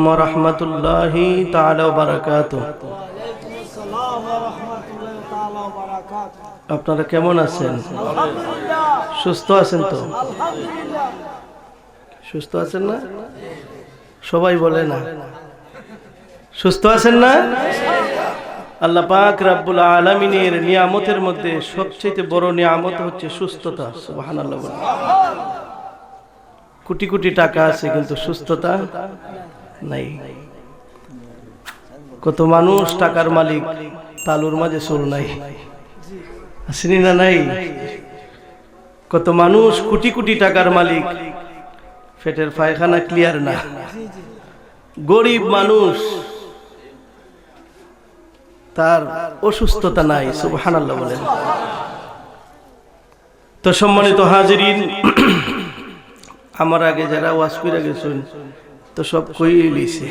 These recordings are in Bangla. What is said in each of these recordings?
ওয়া রাহমাতুল্লাহি তাআলা ওয়া বারাকাতুহু। আপনারা কেমন আছেন? সুস্থ আছেন তো? সুস্থ আছেন না? সবাই বলে না সুস্থ আছেন না? আল্লাহ পাক রব্বুল আলামিনের নিয়ামতের মধ্যে সবচেয়ে বড় নিয়ামত হচ্ছে সুস্থতা। সুবহানাল্লাহ। কোটি কোটি টাকা আছে কিন্তু সুস্থতা নাই। কত মানুষ টাকার মালিক, তালুর মাঝে চুল নাই, আসেনি না? নাই। কত মানুষ কোটি কোটি টাকার মালিক, পেটের পায়খানা ক্লিয়ার না। গরিব মানুষ, তার অসুস্থতা নাই। সুবহানাল্লাহ বলেন। তো সম্মানিত হাজিরিন, আমার আগে যারা ওয়াজ কইরা গেছেন তো সব কই লইছে।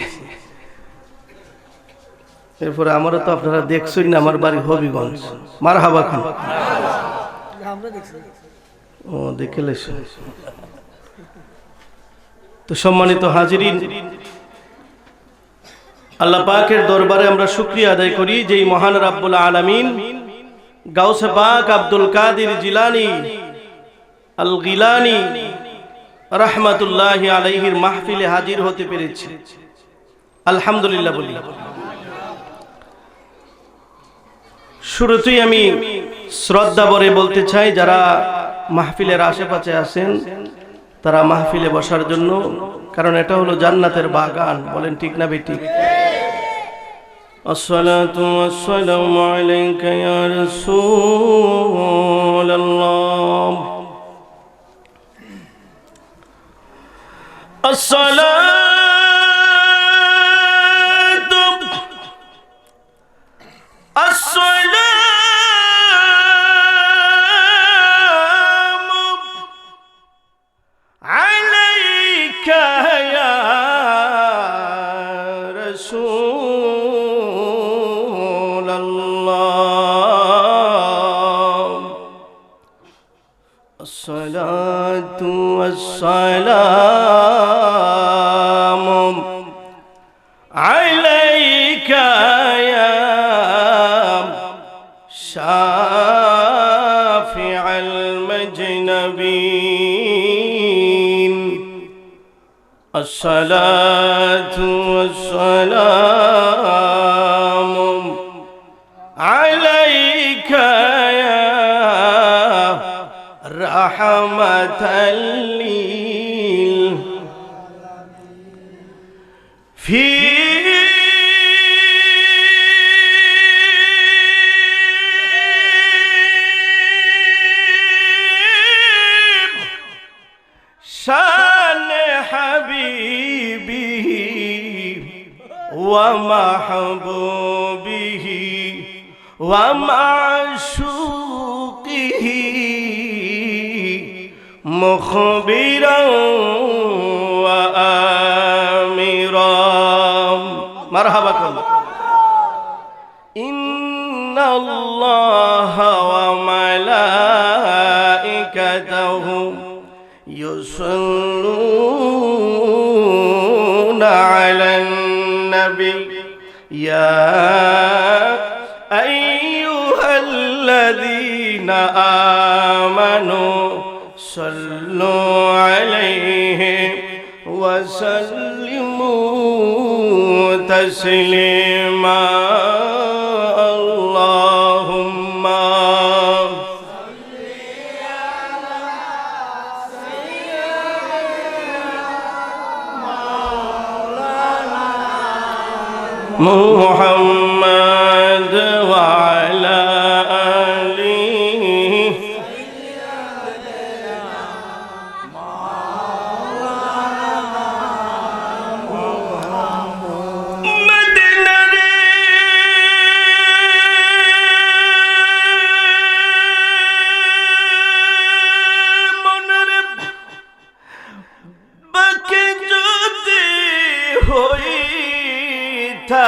এরপরে আমারও তো আপনারা দেখছেন না, আমার বাড়ি হবিগঞ্জ। মারহাবা খান। ও দেখে লেছে। তো সম্মানিত হাজিরিন, আল্লাহ পাকের দরবারে আমরা শুকরিয়া আদায় করি যে মহান রব্বুল আলামিন গাউসে পাক আব্দুল কাদের জিলানী আল গিলানী রাহমাতুল্লাহি আলাইহির মাহফিলে হাজির হতে পেরেছি। আলহামদুলিল্লাহ বলি। শুরুতেই আমি শ্রদ্ধা ভরে বলতে চাই, যারা মাহফিলের আশেপাশে আছেন তারা মাহফিলে বসার জন্য, কারণ এটা হলো জান্নাতের বাগান। বলেন ঠিক না বেঠিক? আসসালাতু ওয়াসসালামু আলাইকা ইয়া রাসূলুল্লাহ। الصلاة والسلام عليك يا شافع المجنبين. الصلاة والسلام عليك يا رحمة للعالمين. في شان حبيبه ومحبوبه ومعشوقه مخبرا وآمرا. مرحبا كم. إن الله وملائكته يصلون على النبي يا أيها الذين آمنوا صلوا عليه وسلموا تسليما. اللهم صل على سيدنا مولانا محمد وعلى হইতা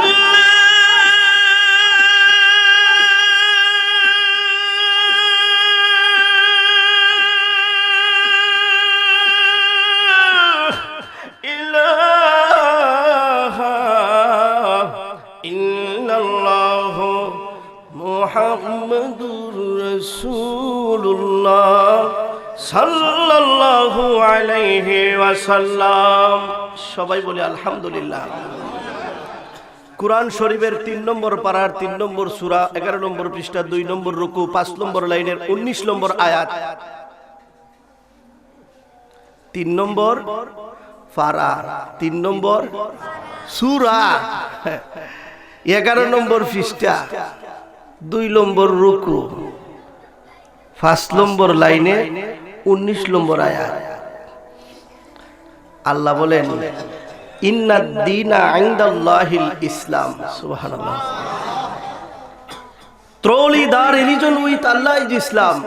মুহাম্মাদুর রাসূলুল্লাহ সাল্লাল্লাহু আলাইহি ওয়াসাল্লাম। সবাই বলি আলহামদুলিল্লাহ। কুরআন শরীফের 3 নম্বর পারার 3 নম্বর সূরা 11 নম্বর পৃষ্ঠা 2 নম্বর রুকু 5 নম্বর লাইনের 19 নম্বর আয়াত, 3 নম্বর পারা 3 নম্বর সূরা 11 নম্বর পৃষ্ঠা 2 নম্বর রুকু 5 নম্বর লাইনে 19 নম্বর আয়াত। আল্লাহ বলেন ইন্নাদ দীনা ইনদাল্লাহিল ইসলাম। সুবহানাল্লাহ। Truly the religion with Allah is Islam.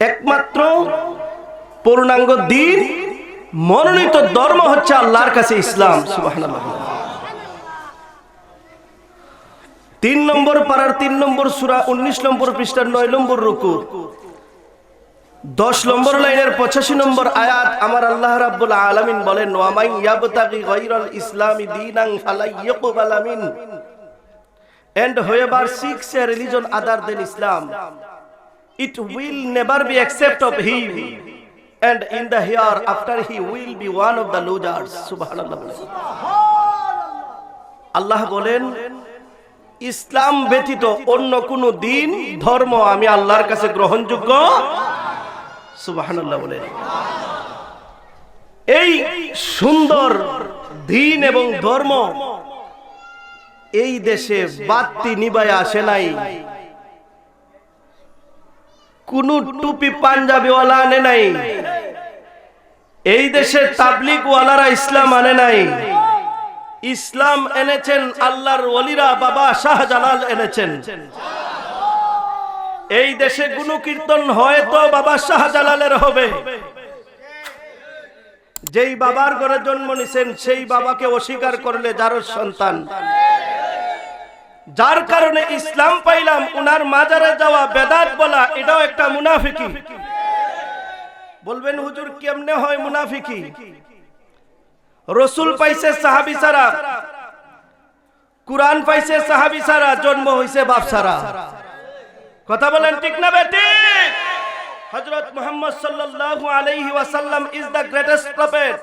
একমাত্র পূর্ণাঙ্গ দ্বীন মনোনীত ধর্ম হচ্ছে আল্লাহর কাছে ইসলাম। সুবহানাল্লাহ। 3 নম্বর পারার 3 নম্বর সূরা 19 নম্বর পৃষ্ঠার 9 নম্বর রুকু 10 নম্বর লাইনের 85 নম্বর আয়াত আমার আল্লাহ রাব্বুল আলামিন বলেন ওয়া মান ইয়াবতাগি গায়রাল ইসলামি দীনান ফালা ইয়াকবালা মিন, and whoever seeks a religion other than Islam it will never be accepted of him, and in the hereafter he will be one of the losers. সুবহানাল্লাহ। আল্লাহ বলেন ইসলাম ব্যতীত অন্য কোন দিন ধর্ম আমি আল্লাহর কাছে গ্রহণযোগ্য। সুবহানাল্লাহ বলেন। এই সুন্দর দিন এবং ধর্ম এই দেশে বাতি নিবায় আসে নাই, কোন টুপি পাঞ্জাবি ওয়ালা আনে নাই, এই দেশে তাবলীগ ওয়ালারা ইসলাম আনে নাই, ইসলাম এনেছেন আল্লাহর ওলিরা, বাবা শাহজালাল এনেছেন। এই দেশে গুণকীর্তন হয়তো বাবা শাহজালালের হবে, যেই বাবার ঘরে জন্ম নিছেন সেই বাবাকে অস্বীকার করলে যার সন্তান, যার কারণে ইসলাম পাইলাম উনার মাজারে যাওয়া বেদাত বলা এটাও একটা মুনাফিকি। বলবেন হুজুর কেমনে হয় মুনাফিকি? রসুল পাইছে সাহাবী ছাড়া, কুরআন পাইছে সাহাবী ছাড়া, জন্ম হইছে বাপ ছাড়া। কথা বলেন ঠিক না বেঠিক? হযরত মুহাম্মদ সাল্লাল্লাহু আলাইহি ওয়াসাল্লাম is the greatest prophet.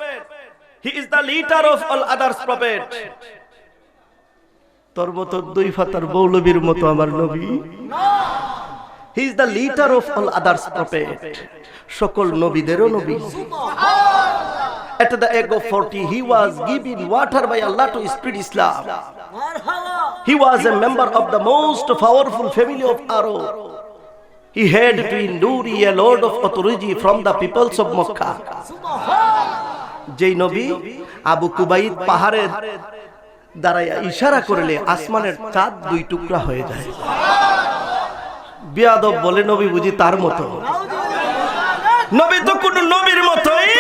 He is the leader of all others prophet. তোর মতো দুই ফাতার মৌলবীর মতো আমার নবী। He is the leader of all others prophet. সকল নবীদেরও নবী। At the age of 40 he was given water by Allah to spread Islam. He was a member of the most powerful family of Aro. He had to endure a load of authority from the peoples of Makkah. যেই নবী আবু কুবাইদ পাহাড়ের দাঁড়াইয়া ইশারা করলে আসমানের চাঁদ 2 টুকরা হয়ে যায়। বিয়াদব বলে নবী বুঝি তার মতো? নবী তো কোন নবীর মতোই।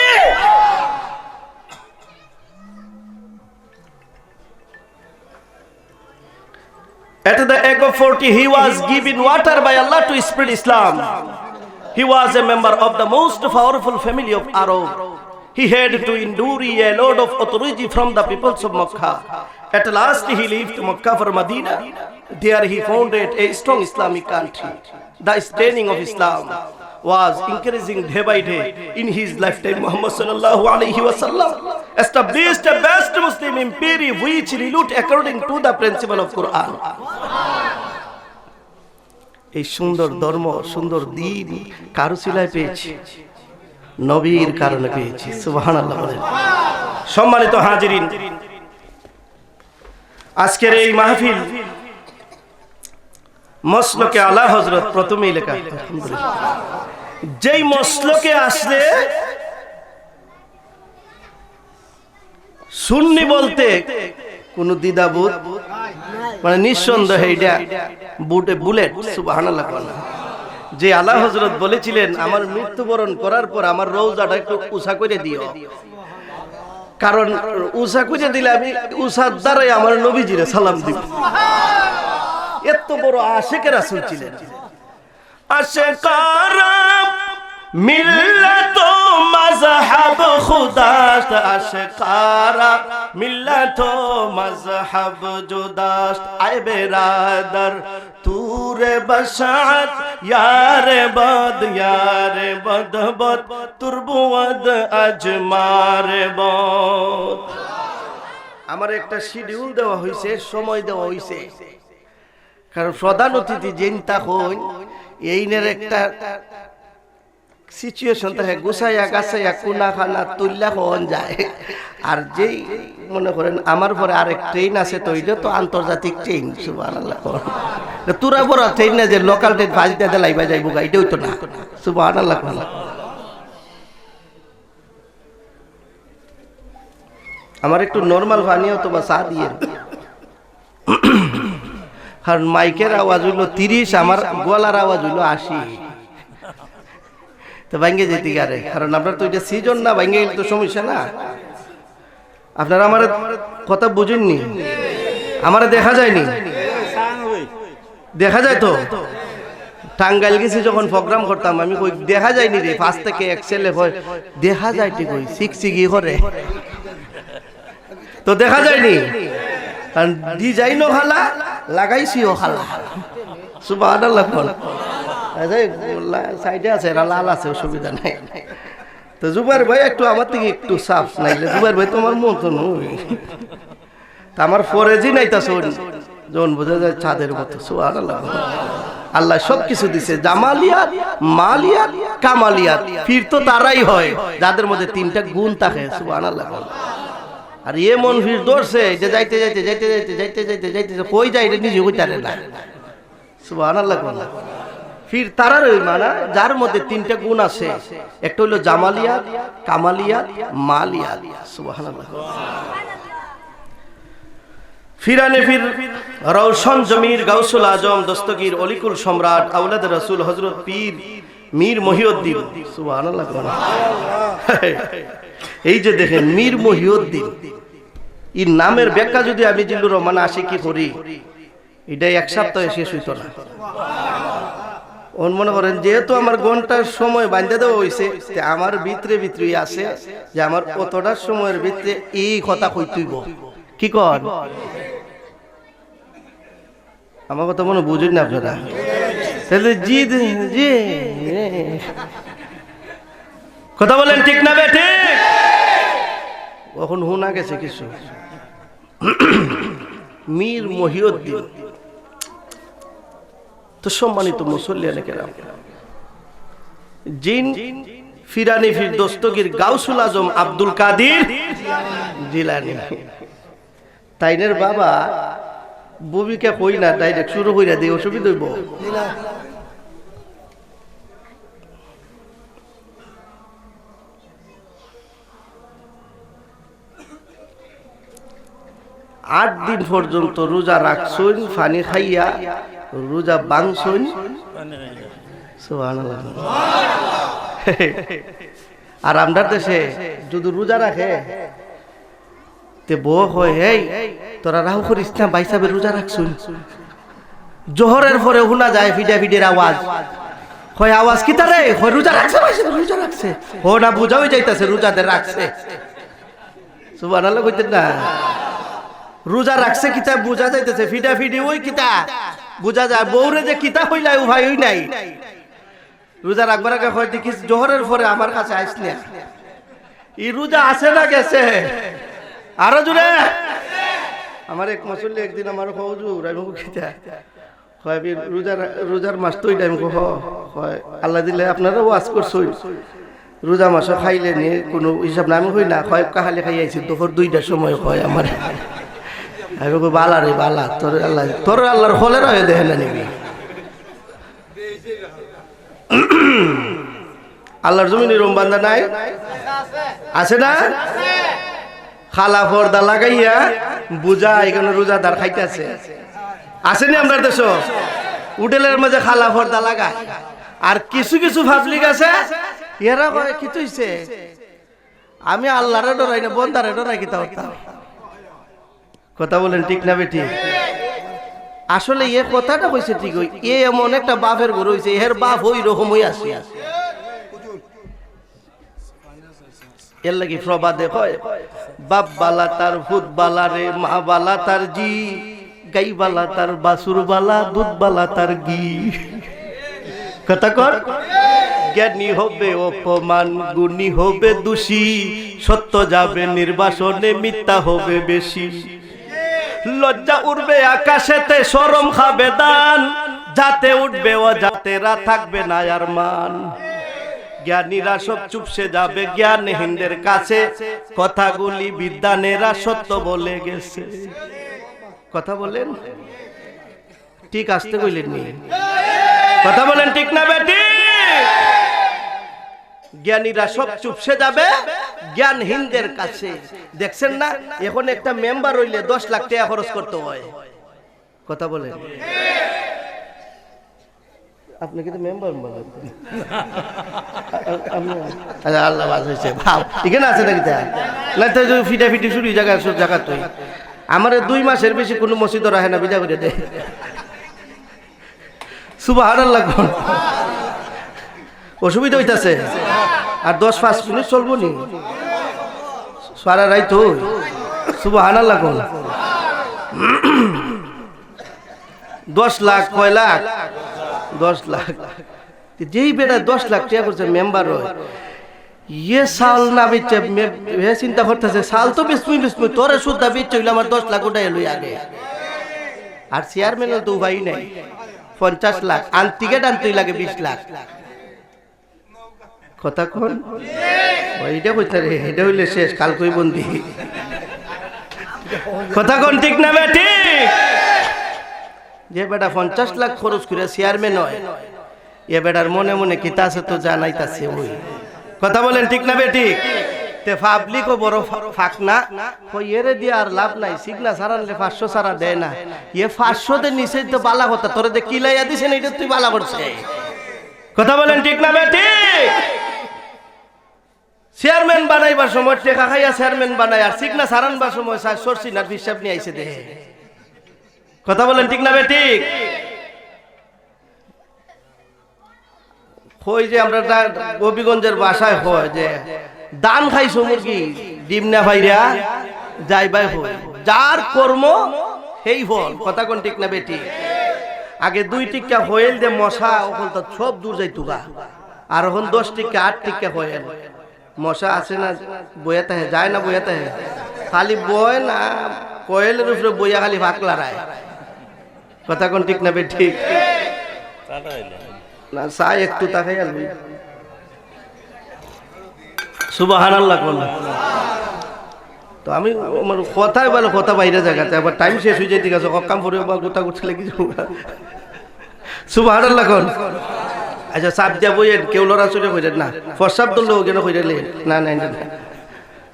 At the age of 40 he was given water by Allah to spread Islam. He was a member of the most powerful family of Arab. He had to endure a load of authority from the peoples of Makkah. At last he left Makkah for Medina. There he founded a strong Islamic country. The standing of Islam was increasing day by day. In his lifetime Muhammad sallallahu alaihi wasallam established a best Muslim empire which ruled according to the principle of Quran. এই সুন্দর ধর্ম, সুন্দর দ্বীন কার উসিলায় পেয়েছি? নবীর কারণে পেয়েছি। সুবহানাল্লাহ বলেন। সম্মানিত হাজিরিন, আজকের এই মাহফিল মসলকে আলা হযরত প্রথমেই লেখা। আলহামদুলিল্লাহ। যেই মসলকে আসলে সুন্নি বলতে কোন দ্বিধাবোধ মানে নিঃসন্দেহে এটা বুলেট। সুবহানাল্লাহ। যে আলা হযরত বলেছিলেন আমার মৃত্যুবরণ করার পর আমার রওজাটা একটু উঁচা করে দিও, কারণ উঁচা করে দিলে আমি উঁচার দ্বারাই আমার নবীজিরে সালাম দিব। এত বড় আশিক রাসূল ছিলেন। আশিকারা मिल्लत मजहब खुदास्त अशकारा मिल्लत मजहब जुदास्त आए बेरादर तूरे बशात यारे बद बद तुरबुवद अजमारे बद। আমার একটা শিডিউল দেওয়া হয়েছে, সময় দেওয়া হয়েছে, কারণ প্রধান অতিথি চিন্তা হইন এইনের একটা সিচুয়েশন থাকে গুছাইয়া গাছাইয়া কোনা খানা তুল্লা হন যায়। আর যেই মনে করেন আমার পরে আরেক ট্রেন আছে, তো এটা তো আন্তর্জাতিক ট্রেন, সুবহানাল্লাহ। তোরা বড় ট্রেন না যে লোকাল ট্রেন বাজিতে লাইবা যাইব গা, এটাই তো না, সুবহানাল্লাহ। আমার একটু নরমাল পানি হতো বা চা দিয়ে, কারণ মাইকের আওয়াজ হইলো 30, আমার গলার আওয়াজ হইলো 80, তো ভাঙ্গে যেতে গারে, কারণ আপনার তো এটা সিজন না, ভাঙ্গে গেলে তো সমস্যা না। আপনারা আমার কথা বুঝেননি, আমার দেখা যায়নি, দেখা যায় তো। টাঙ্গাইল গেছি যখন প্রোগ্রাম করতাম, আমি কই দেখা যায়নি রে, 5 থেকে 1 ছেলে হয় দেখা যায়, ঠিক ওই শিখছি করে তো দেখা যায়নি, কারণ ডিজাইনও খালা লাগাইছিও খালা, সুবহানাল্লাহ। সাইডে আছে, লাল আছে, অসুবিধা নাই। তো জুবাইর ভাই একটু আমার থেকে একটু সাফ নাইলে, জুবাইর ভাই তোমার মতো নই, তা আমার ফরেজি নাইতাছ যখন বোঝা যায় ছাদের মতো, সুবহানাল্লাহ। আল্লাহ সব কিছু দিছে, জামালিয়াত, মালিয়াত, কামালিয়াত। ফির তো তারাই হয় যাদের মধ্যে 3টা গুণ থাকে, সুবহানাল্লাহ। আর এমন ভিড় ধরছে যে যাইতে যাইতে যাইতে যাইতে যাইতে যাইতে যাইতে কই যায় এটা নিজে কইতে পারে না, সুবহানাল্লাহ। ফির তারার ওই মানা যার মধ্যে 3টা গুণ আছে, একটা হলো জামালিয়াত, কামালিয়াত, মালিয়াত, সুবহানাল্লাহ। ফিরানে ফির রওশন জমির গাউসুল আজম দস্তগীর অলিকুল সম্রাট আওলাদ রাসূল হযরত পীর মীর মহিউদ্দিন, সুবহানাল্লাহ। এই যে দেখেন মীর মহিউদ্দিন, এই নামের ব্যাখ্যা যদি আমি জিল্লুর রহমান আশিকি করি, এটাই 1 সপ্তাহে শেষ হইতো না। মনে করেন যেহেতু আমার ঘন্টার সময় বাঁধতে দেওয়া হয়েছে, আমার ভিতরে ভিতরেই আছে যে আমার কতটা সময়ের ভিতরে এই কথা কইতেইব। কি কর আমার কথা মনে বুঝুন না আপনারা, তাহলে জি জি কথা বলেন, ঠিক না বেঠে? এখন হুনা গেছে কিছু। মীর মহিউদ্দিন তো সম্মানিত মুসল্লিয়ানে কেরাম, জিন ফিরানি ফির দস্তগীর গাউসুল আজম আব্দুল কাদের জিলানী, তাইনের বাবা ববিকে কই না, ডাইরেক্ট শুরু কইরা দিই, অসুবিধা হইব। আট দিন পর্যন্ত রোজা রাখছুন, পানি খাইয়া রোজা ভাঙছুন, সুবহানাল্লাহ। আর আমরার দেশে যদি রোজা রাখে তে বউ হয়, এই তোরা রাহু করিস না, ভাই সাহেব রোজা রাখছুন। জোহরের পরে শোনা যায় ফিডা ফিডের আওয়াজ, হয় আওয়াজ কি তারে, হয় রোজা রাখছে, ভাই সাহেব রোজা রাখছে, ও না বুঝাও যাইতাছে রোজাতে রাখছে, সুবহানাল্লাহ কইতেন না। রোজা রাখছে কিতা বুঝা যাইতেছে, ফিডা ফিডি ওই কিতা বুঝা যায়, বউরে যে কিতা হইলাই ও ভাই ওই নাই। রোজা রাখবার আগে হয়তো কি জোহরের পরে আমার কাছে আইস না, এই রোজা আছে না গেছে, আরো জোরে। আমার এক মুসল্লি একদিন আমার হুজুর আমি কিতা হয় রোজার মাস তো ওই টাইম হয় আল্লাহ দিলে আপনারা ওয়াজ করছই, রোজা মাসে খাইলে নিয়ে কোনো হিসাব নামে হই না, হয় কাহালে খাই আইছি দুপুর 2টার সময় হয় আমার। আমি বালা রে বালা, তোর আল্লাহর ফলের হয়ে দেখে না নিবি। আল্লাহর জমিনে রুম বান্ধা নাই, আছে না? খালা পর্দা লাগাইয়া বুঝা এখানে রোজাদার খাইতেছে, আসেনি আপনার দেশ? হোটেলের মাঝে খালা পর্দা লাগায়, আর কিছু কিছু পাবলিক আছে এরা কয় কি তুইছে, আমি আল্লাহরে ডরাই না বন্দারে ডরাই, কিতা করতাম? কথা বলেন ঠিক না বেটি? আসলে এ কথাটা কইছে ঠিক, ওই এ এমন একটা বাপের ঘর হইছে, এর বাপ ওই রকমই আছে। এর লাগি প্রবাদে কয় বাপ বালা তার ভূত বালা রে, মা বালা তার জি, গাই বালা তার বাসুর বালা, দুধ বালা তার ঘি। কথা কর। জ্ঞানী হবে অপমান, গুণী হবে দোষী, সত্য যাবে নির্বাসনে, মিথ্যা হবে বেশি। লজ্জা উঠবে আকাশেতে, শরম খাবে দান, যাতে উঠবে ও যাতেরা থাকবে না আর মান। জ্ঞানীরা সব চুপসে যাবে জ্ঞানহীনদের কাছে, কথাগুলি বিদ্বানেরা সত্য বলে গেছে। কথা বলেন ঠিক, আসতে কইলেন নি? কথা বলেন ঠিক না বেটি? জ্ঞানীরা সব চুপসে যাবে জ্ঞানহীনদের কাছে। দেখছেন না এখন একটা মেম্বার হইলে 10 লাখ টাকা খরচ করতে হয়। কথা বলেন। আপনি কিন্তু মেম্বার বলেন। আচ্ছা আল্লাহ বাস হয়েছে ভাব এখানে আছে নাকি? না তো ফিটা ফিটি শুরু জায়গা সব জায়গা তুই আমার 2 মাসের বেশি কোনো মসজিদ রাখে না, বিদা করে দে। সুবহানাল্লাহ। অসুবিধা হইতাছে আর 10-5 মিনিট চলবো নি সারা রাত। সুবহানাল্লাহ। 10 লাখ কয় লাখ? 10 লাখ। যেই বেটা 10 লাখ টাকা করছে মেম্বার হয়, ইয়ে সাল না বেচে চিন্তা করতেছে সাল তো বিস্ময় তোরে সুদ্ধা বেচে হইলে আমার 10 লাখ ওটাই লই আগে। আর চেয়ারম্যানের তো উপায় নাই, 50 লাখ টিকেট আনতেই লাগে 20 লাখ। কথা কোন এটা কইতে রে, এটা হইলে শেষ, কাল কই বন্দি। কথা কোন ঠিক না বেটি? যে বেটা 50 লাখ খরচ করে চেয়ারম্যান হয়, এ বেটার মনে মনে কিতা আছে তো জানাইতাছে ওই। কথা বলেন ঠিক না বেটি? তে পাবলিকও বড় ফাঁক না, এরে দিয়ে আর লাভ নাই। সিগনা সারানলে 500 সারা দেয় না, এ 500 তে নিচে তো বালা কথা, তোরে যে কিলাইয়া দিছেন এটা তুই বালা করছে। কথা বলেন ঠিক না বেটি? চেয়ারম্যান বানাইবার সময় টেকা খাইয়া চেয়ারম্যান বানায়, আর সিগনা সারানবার সময় সরসিনার হিসাব নিয়ে আইছে দেহে। কথা বলেন ঠিক না বেটি? কই যে আমরা গোপীগঞ্জের বাসায় হয় যে দান খাইছো মুরগি ডিম না ভাইরা যাইবাই হয়, যার কর্ম সেই ফল। কথা কোন ঠিক না বেটি? আগে 2 টিকা হইল যে মশা ওখান তো সব দূর যাইতো গা, আর এখন 10 টিকা 8 টিকা হইল। মশা আছে না বইয়াতে যায় না, বইয়াতে খালি বয় না, কয়েলের উপরে বইয়া খালি ফাঁকলা রায়। কথা কোন ঠিক না বেটি? না চা একটু তাকাই আলবি। সুবহানাল্লাহ। কোন তো আমি আমার কথাই বলে কথা বাইরে জায়গাতে, আবার টাইম শেষ হয়ে যায়, ঠিক আছে কাম করে গোটা গোটা লেগে যাবো। সুবহানাল্লাহ। কোন আচ্ছা সাপ দিয়া বইয়েন, কেউ লড়া চলে হইলেন না, ফসাব দল কেন হইলে না না না।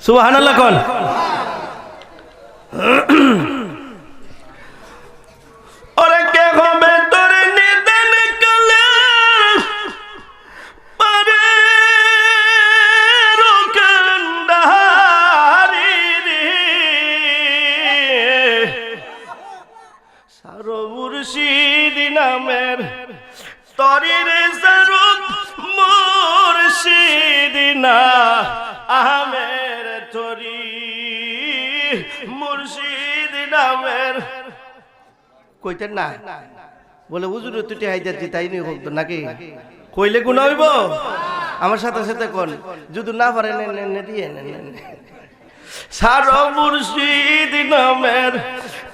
সুবহানাল্লাহ। কোন ওরে কে হবে তোর নিদান কালে পারে রোকান্ডারি রে, সারো মুর্শিদ নামের তরির সরুপ মুর্শিদ না আহমের তরি, মুর্শিদ নামের কইতেন না বলে হুজুর তুই হাইদার তাই নি হোক নাকি? কইলে গুণ হইব? আমার সাথে সাথে কোন যদি না পারে দিয়ে সারো মুর্শিদ নামের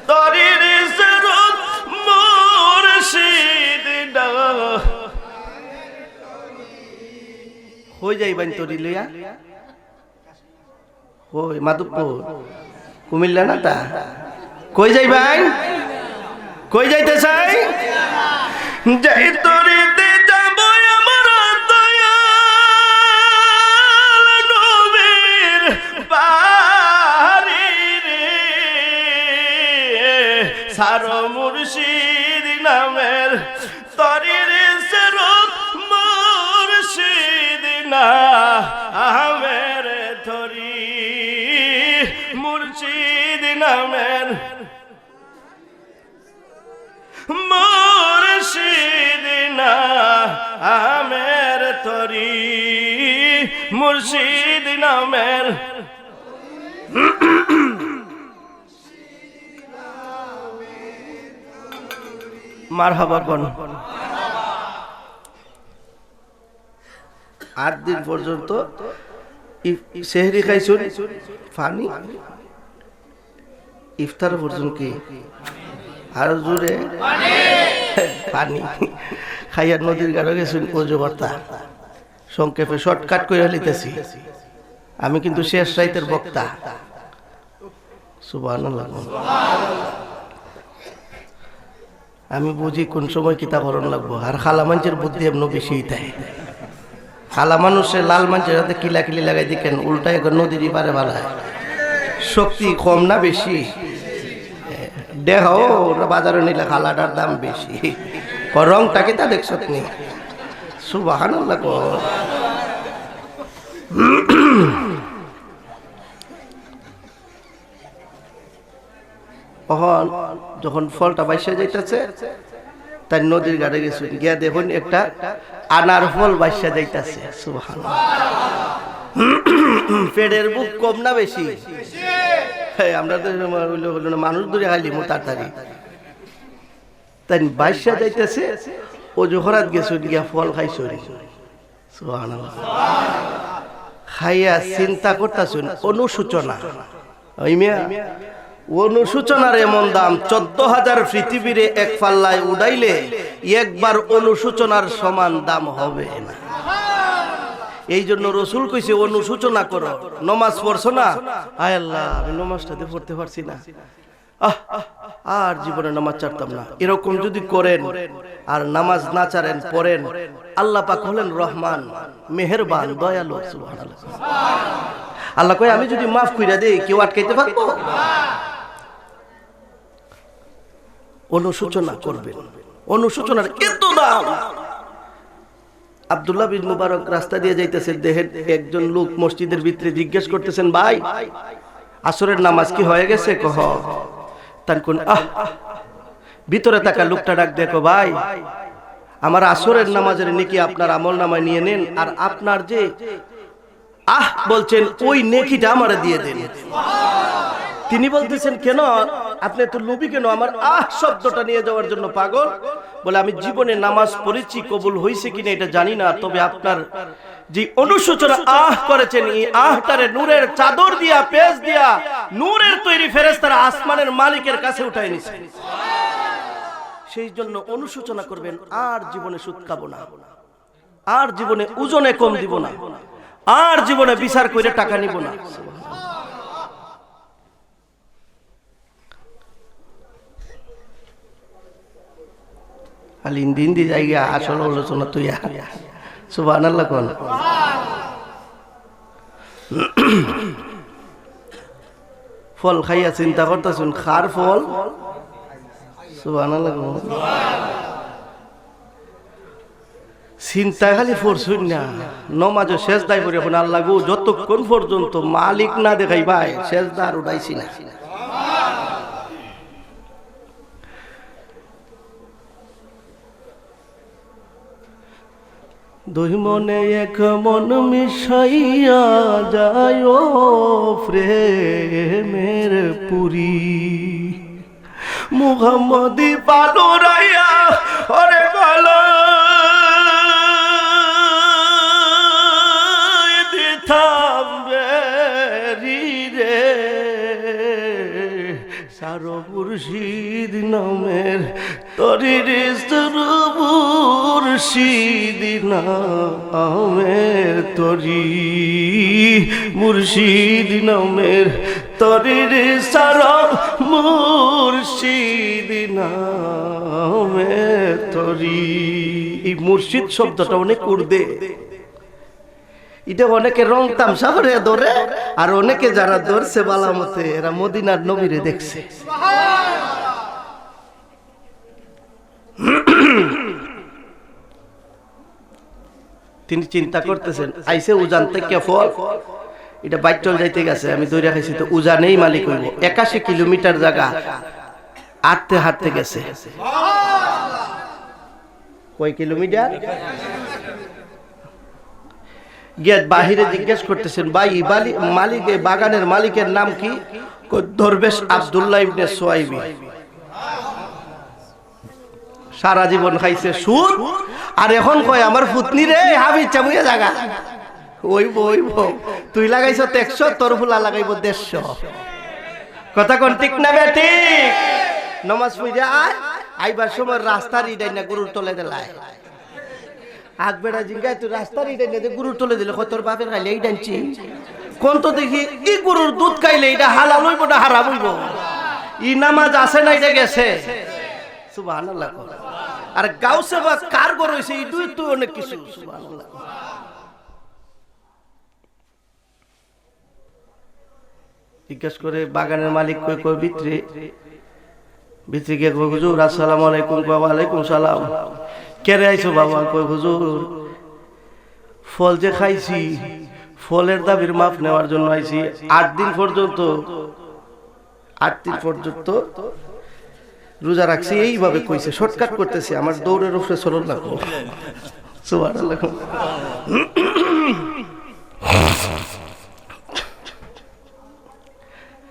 তরির সরুপ মুর্শিদ না হয়ে যাইবেন তরি লইয়া। ওই মাধবপুর কুমিল্লা না তা কই যাইবেন? কই যাইতে চাই? যাই তরিতে যাব আমার দয়াল নবীর বাড়ি রে, সারো মুর্শিদ নামের তরির সরুপ মুর্শিদ না আহমের তরি, মুর্শিদ নামের মুর্শিদ না আহমের তরি, মুর্শিদ নামের মারহাবা কোন 8 দিন পর্যন্ত সেহরি খাইছুন পানি, ইফতার পর্যন্ত কি আর জোরে পানি খাইয়া নদীর গাড়ো গেছুন ওজু করতা। সংক্ষেপে শর্টকাট করে লিতেছি, আমি কিন্তু শেষ রাইতের বক্তা। সুবহানাল্লাহ। আমি বুঝি কোন সময় কিতা করণ লাগবো। আর খালা মানুষের বুদ্ধি এমন বেশি তাই, খালা মানুষের লাল মানুষের হাতে কিলা কিলি লাগাই দিকেন, উল্টা এখন নদীরই পারে বালায়। শক্তি কম না বেশি? দেখাও বাজারে নিলে খালাটার দাম বেশি। রংটা কিতা দেখছ নি? সুবহানাল্লাহ। যখন ফলটা বাইসা যাইতেছে, তাই নদীর ঘাটে গেছে, গিয়া দেখুন একটা আনার ফল বাইসা যাইতেছে। সুবহানাল্লাহ। পেটের বুক কম না বেশি? আমরা তো মানুষ ধরে খাইলি তাড়াতাড়ি, তাই বাইসা যাইতেছে। ও জোহরাত গেছে, গিয়া ফল খাইছো। সুবহানাল্লাহ। খাইয়া চিন্তা করতেছুন অনুসূচনা। ওই মিয়া অনুসূচনার এমন দাম, 14,000 পৃথিবীরে এক পাল্লায় উড়াইলে একবার অনুসূচনার সমান দাম হবে না। এই জন্য রসুল কইছে অনুসূচনা করো। নমাজ পড়ছো না? আয় আল্লাহ, আমি নমাজটাতে পড়তে পারছি না, আর জীবনে নামাজ ছাড়তাম না। এরকম যদি করেন আর নামাজ না ছাড়েন, পড়েন, আল্লাহ পাক হলেন রহমান, মেহেরবান, দয়ালু। সুবহানাল্লাহ। আল্লাহ কয় আমি যদি মাফ কইরা দেই, কেউ আটকাইতে পারবো? অনুসূচনা করবেন। অনুসূচনার এত দাম। আব্দুল্লাহ বিন মুবারক রাস্তা দিয়ে যাইতেছে, দেখেন একজন লোক মসজিদের ভিতরে জিজ্ঞেস করতেছেন, ভাই আসরের নামাজ কি হয়ে গেছে? কহ তানকুন ভিতরে থাকা লোকটা ডাক দেখো, ভাই আমার আসরের নামাজের নেকি আপনার আমল নামায় নিয়ে নেন, আর আপনার যে বলছেন ওই নেকিটা আমারে দিয়ে দেন। তিনি বলতেছেন, কেন আপনি এত লোভী কেন? আমার শব্দটা নিয়ে যাওয়ার জন্য পাগল? বলে আমি জীবনে নামাজ পড়েছি, কবুল হয়েছে কিনা এটা জানি না, তবে আপনার যে অনুসূচনা করেছেন, এই আহটারে নূরের চাদর দিয়া, পেজ দিয়া, নূরের তৈরি ফেরেশতারা আসমানের মালিকের কাছে উঠায় নিছে। সেই জন্য অনুসূচনা করবেন। আর জীবনে সুদ খাবো না, আর জীবনে ওজনে কম দিব না, আর জীবনে বিচার করে টাকা নিব না। খালি হিন্দি জায়গা আসল আলোচনা তুই। সুবহানাল্লাহ কোন। ফল খাইয়া চিন্তা করতেছুন, খার ফল। সুবহানাল্লাহ কোন। চিন্তা খালি পড়ছুন না, নমাজও সেজদায় পড়ে এখন আল্লাহ গো, যতক্ষণ পর্যন্ত মালিক না দেখাই ভাই সেজদা আর উঠাইছি না। দুই মনে এক মন মিশাইয়া যায় প্রেমের পুরী, মুহাম্মদি পালুরাইয়া ওরে গলা দিতাম বেরি রে, সারো মুর্শিদ নামের তরির মুর্শিদ নামের তরি, মুর্শিদ নামের তরির সারা মুর্শিদ নামের তরি। এই মুর্শিদ শব্দটা অনেক উর্দে, এটা অনেকে রং তামসা করে ধরে, আর অনেকে যারা ধরছে বালামতে এরা মদিনার নবীরে দেখছে। তিনি চিন্তা করতেছেন, আইসে উজান থেকে ফল, এটা বাইক চল যাইতে গেছে, আমি দৌড়া খাইছি, তো উজানেই মালিক হইব। 81 কিলোমিটার জায়গা হাঁটতে হাঁটতে গেছে। কয় কিলোমিটার? গিয়ে বাহিরে জিজ্ঞেস করতেছেন, ভাই মালিক বাগানের মালিকের নাম কি? দরবেশ আব্দুল্লাহ ইবনে সুয়াইবি। সারা জীবন খাইছে সুদ, আর এখন কয় আমার পুতনি রে হাবি চাবুয়ে জায়গা ওইব তুই লাগাইছ 100, তোর ফুলা লাগাইব 150। কথা কোন ঠিক না বেটি? নমাজ পড়ে আইবার সময় রাস্তার ইডাই না গরুর তলে দিলায়। আগ বেড়া জিঙ্গায় তুই রাস্তার ইডাই না গরুর তলে দিলে তোর বাপের খাইলে এই ডানছি কোন তো দেখি ই গরুর দুধ খাইলে এটা হালাল হইব না হারাম হইব? ই নামাজ আছে না এটা গেছে। সুবহানাল্লাহ। আর গাউসে বা কার গরু হইছে ইটুই তো অনেক কিছু। সুবহানাল্লাহ। জিজ্ঞেস করে বাগানের মালিক কই কই ভিতরে গিয়ে কই হুজুর আসসালামু আলাইকুম। কই ওয়ালাইকুম সালাম। কেরে আইছো বাবা? কই হুজুর ফল যে খাইছি ফলের দাবির মাপ নেওয়ার জন্য আইছি। 8 দিন পর্যন্ত রোজা রাখছি। এইভাবে কইছে, শর্টকাট করতেছি, আমার দৌড়ের উপরে চলন না। সুবহানাল্লাহ।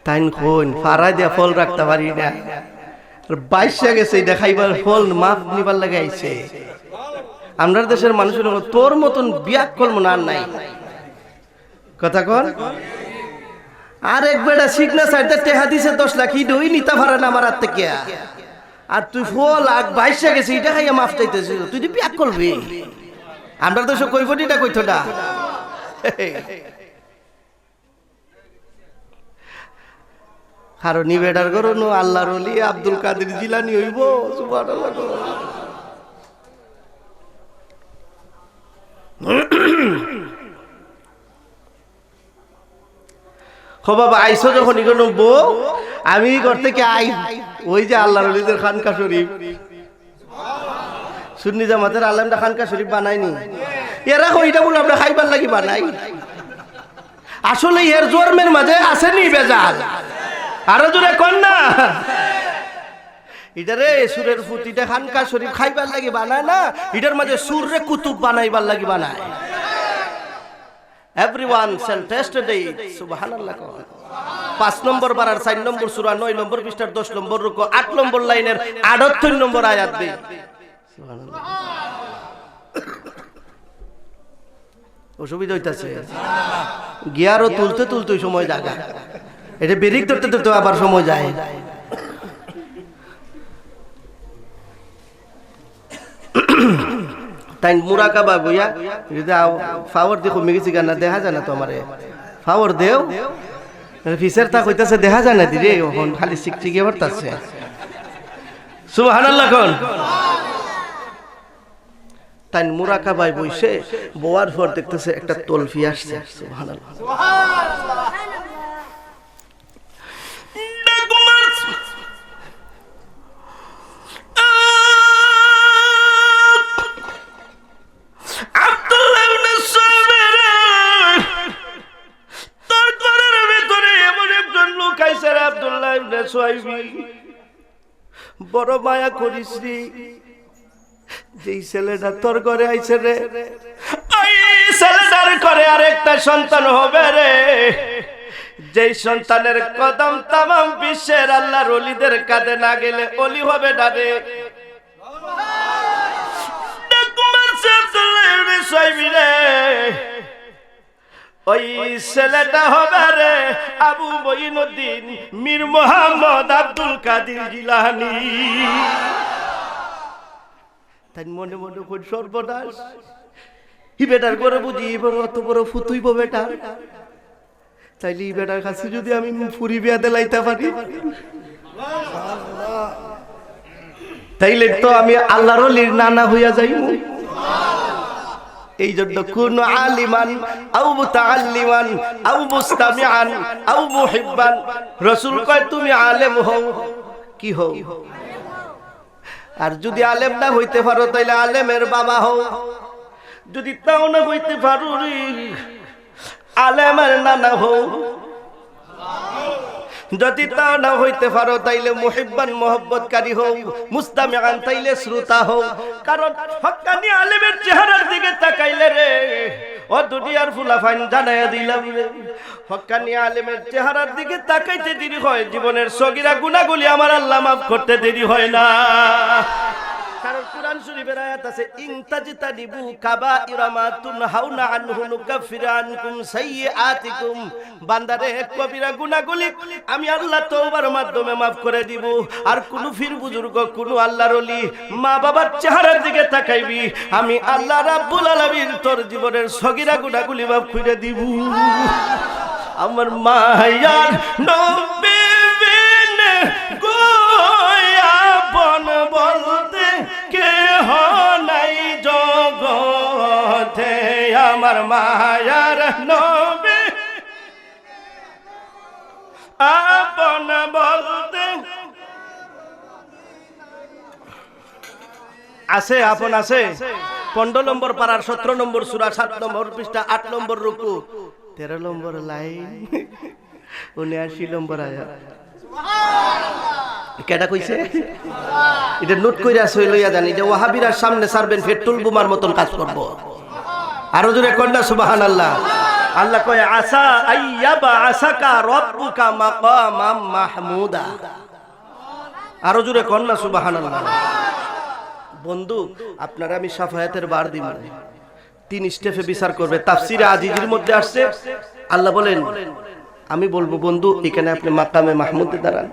তাইন কোন ফাড়া দিয়া ফল রাখতে পারি না, 22 গেছে এটা খাইবার ফল মাপ নিবার লাগে আইছে। আমরা দেশের মানুষের তোর মতন বিয়াক কল মনে আর নাই। কথা কন। আর এক বেটা শিখনা সাইডে টেহা দিছে 10 লাখ, ইডই নিতা পারে না আমার হাত থেকে। আর তুই ফল 22 গেছে এটা খাইয়া মাফ চাইতেছিস, তুই দি বিয়াক করবি? আমরা দেশে কইফটিটা কইতো না। কারণ নিবেডার করুন আল্লাহর ওলি আব্দুল কাদের জিলানী হইব। সুবহানাল্লাহ। ও বাবা আইসো যখন ইগো বউ, আমি ঘর থেকে আই ওই যে আল্লাহর ওলিদের খানকা শরীফ, সুন্নি জামাতের আলেমরা খানকা শরীফ বানায়নি। এরা কইটা বলে আমরা খাইবার লাগি বানাই। আসলে এর জন্মের মাঝে আসেনি বেজাল। আরো জোরে কন না। ইটারে সুরের ফুটিটা খানকা শরীফ খাইবার লাগি বানায় না, ইটার মাঝে সুরে কুতুব বানাইবার লাগি বানায়। Everyone shall test it. Subhanallah. 5 নম্বর পারার 4 নম্বর সূরা 9 নম্বর পৃষ্ঠার 10 নম্বর রুকু 8 নম্বর লাইনের 78 নম্বর আয়াত দে। সুবহানাল্লাহ। অসুবিধা হইতাছে গিয়ারও তুলতে সময় জায়গা, এটা বেরিক ধরতে আবার সময় যায়। তাই মুরাকাবা বইয়া যদি ফাওয়ার দেখো মিগেছি গানা দেখা যায় না তো আমারে ফাওয়ার দেও ফিসের তা কইতাছে দেখা যায় না দিরে এখন খালি চিকচিকে ভরতাছে। সুবহানাল্লাহ কোন। তাই মুরাকাবায় বইছে বোয়ার পর দেখতেছে একটা তলফি আসছে। সুবহানাল্লাহ। বড় মায়া করিস রে, যেই ছেলেটা তোর ঘরে আইছে রে, ওই ছেলেটার ঘরে আরেকটা সন্তান হবে রে, যেই সন্তানের কদম তামাম বিশ্বের আল্লাহর ওলিদের কাঁধে না গেলে ওলি হবে না রে। ওই ছেলেটা হবে রে আবু মঈনুদ্দিন মীর মোহাম্মদ আব্দুল কাদের জিলানী। তাই মনে মনে কোন সর্বনাশ, ই বেটার করে বুঝি অত বড় ফুতুইব বেটা, তাইলে ই বেটার কাছে যদি আমি ফুরি বিয়া দিলাইতে পারি তাইলে তো আমি আল্লাহর ওলির নানা হইয়া যাইব। এই জন্য কোন আলিমান আও মুতাআল্লিমান আও মুস্তামিআন আও মুহিব্বান, রাসূল কয় তুমি আলেম হও কি হও, আর যদি আলেম না হইতে পারো তাইলে আলেমের বাবা হও, যদি তাও না হইতে পারো আলেমের নানা হও, যদি তাও না হইতে পারো তাইলে মুহিব্বান মহব্বতকারী হও, মুস্তামিআন তাইলে শ্রোতা হও। কারণ হক্কানি আলেমের চেহারার দিকে তাকাইলে রে ও দুনিয়ার ফুলাফাইন জানাইয়া দিলাম রে, হক্কানি আলেমের চেহারার দিকে তাকাইতে দেরি হয়, জীবনের সগীরা গুনাহগুলি আমার আল্লাহ মাফ করতে দেরি হয় না। কারণ কুরআন শরীফের আয়াত আছে, ইনতাজতানিবু কাবাইরা মা তুনহাউনা আনহু নুকাফির আনকুম সাইয়্যাতিকুম। বান্দারে কবিরা গুনাহগুলি আমি আল্লাহ তওবার মাধ্যমে maaf করে দিব। আর কোন পীর বুজুর্গ, কোন আল্লাহর ওলি মা বাবার চেহারার দিকে তাকাইবি, আমি আল্লাহ রাব্বুল আলামিন তোর জীবনের সগীরা গুনাহগুলি maaf করে দিব। আমার মায়ার নবী বিনে গোয়া বন বলতে কেহ নাই জগতে, আমার মায়ার নবী আপন বলতে আছে, আপন আছে। 15 নম্বর পারার 17 নম্বর সূরা 7 নম্বর পৃষ্ঠা 8 নম্বর রুকু 13 নম্বর লাইন 79 নম্বর আয়াত। কেডা কইছে? এটা নোট কইরা সই লইয়া জানি, এটা ওয়াহাবিরার সামনে সারবেন পেট্রোল বোমার মতন কাজ করব। আরো জোরে কন্যা সুবহানাল্লাহ। আল্লাহ কয় আসা আইয়াবা আসাকা রব্বুকা মাকামাম মাহমুদা। আরো জোরে কন্যা সুবহানাল্লাহ। বন্ধু আপনারা আমি শাফায়াতের বার দিব, 3 স্টেপে বিচার করবে। তাফসিরে আজিজের মধ্যে আসছে, আল্লাহ বলেন আমি বলবো বন্ধু এখানে আপনি মাকামে মাহমুদে দাঁড়ান।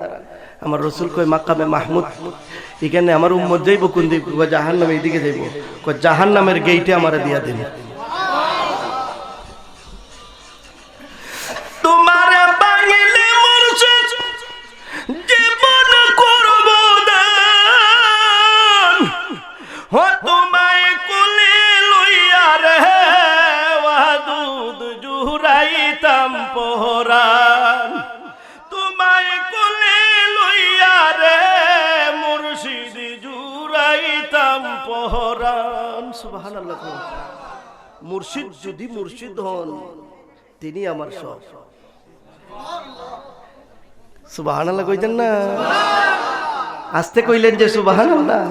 আমার রাসূল কয় মাকামে মাহমুদ এখানে আমার উম্মত যাইব কোন দিকে? কয় জাহান্নামে, এইদিকে যাইব। কয় জাহান্নামের গেইটে আমারে দিয়া দেন। তোমারে বাঙিলে মুর্শিদ জীবন করব দান, ও তোমায় কুলে লইয়া রে ওয়াদুদ জুরাইতাম পরান। তোমায় কুলে লইয়া রে মুর্শিদ জুরাইতাম পরান। সুবহানাল্লাহ। মুর্শিদ যদি মুর্শিদ হন তিনি আমার সব। সুবহানাল্লাহ কইতেন না? আস্তে কইলেন যে সুবহানাল্লাহ।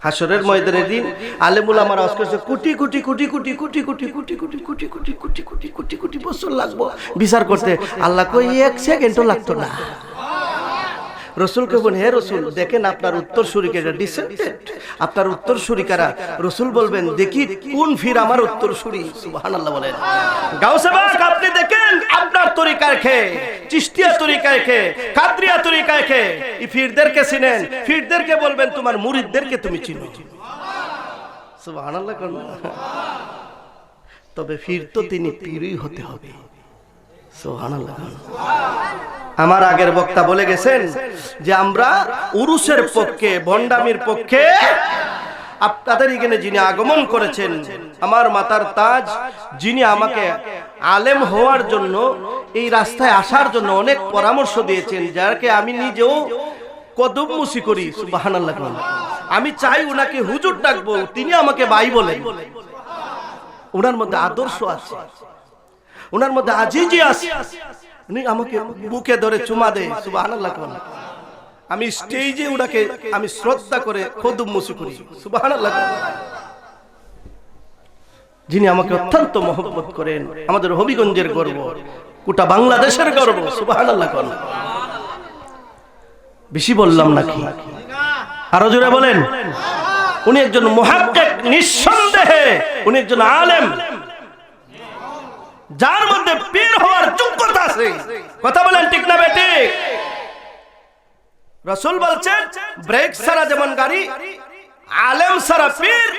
হাসরের ময়দানের দিন আলেমুল আমার আওয়াজ করছে কোটি কোটি কোটি কোটি কোটি কোটি কোটি কোটি কোটি কোটি কোটি কোটি কোটি কোটি বছর লাগবো বিচার করতে। আল্লাহ কই 1 সেকেন্ডও লাগতো না। রাসূলকে বলেন হে রাসূল দেখেন আপনার উত্তরসূরিরা ডিসেন্টেড, আপনার উত্তরসূরিরা। রাসূল বলবেন দেখি কোন ফির আমার উত্তরসূরি। সুবহানাল্লাহ বলেন। গাউসে পাক আপনি দেখেন আপনার তরিকায় কে, চিশতিয়া তরিকায় কে, কাদরিয়া তরিকায় কে, এই ফিরদেরকে চিনেন। ফিরদেরকে বলবেন তোমার মুরিদদেরকে তুমি চিনো। সুবহানাল্লাহ। তবে ফির তো তিনি পীরই হতে হবে। সুবহানাল্লাহ। আমার আগের বক্তা বলে গেছেন যে আমরা উরুসের পক্ষে, ভণ্ডামির পক্ষে। আপনাদের এখানে যিনি আগমন করেছেন, আমার মাথার তাজ, যিনি আমাকে আলেম হওয়ার জন্য, এই রাস্তায় আসার জন্য অনেক পরামর্শ দিয়েছেন, যাকে আমি নিজেও কদম মুসি করি। সুবহানাল্লাহ। আমি চাই উনাকে হুজুর ডাকবো, তিনি আমাকে ভাই বলেন। ওনার মধ্যে আদর্শ আছে, ওনার মধ্যে আজিজি আছে। উনি আমাকে বুকে ধরে চুমা দেয়। সুবহানাল্লাহ। আমি স্টেজে উনাকে আমি শ্রদ্ধা করে কদম মুসি করি। সুবহানাল্লাহ। যিনি আমাকে অত্যন্ত মহব্বত করেন, আমাদের হবিগঞ্জের গর্ব, গোটা বাংলাদেশের গর্ব। সুবহানাল্লাহ। বেশি বললাম নাকি? আরো জোরে বলেন। উনি একজন মুহাক্কিক, নিঃসন্দেহে উনি একজন আলেম, যার মধ্যে পীর হওয়ার যোগ্যতা আছে। কথা বলেন ঠিক না বেটি? রাসূল বলছেন ব্রেক ছাড়া যেমন গাড়ি, আলেম ছাড়া পীর,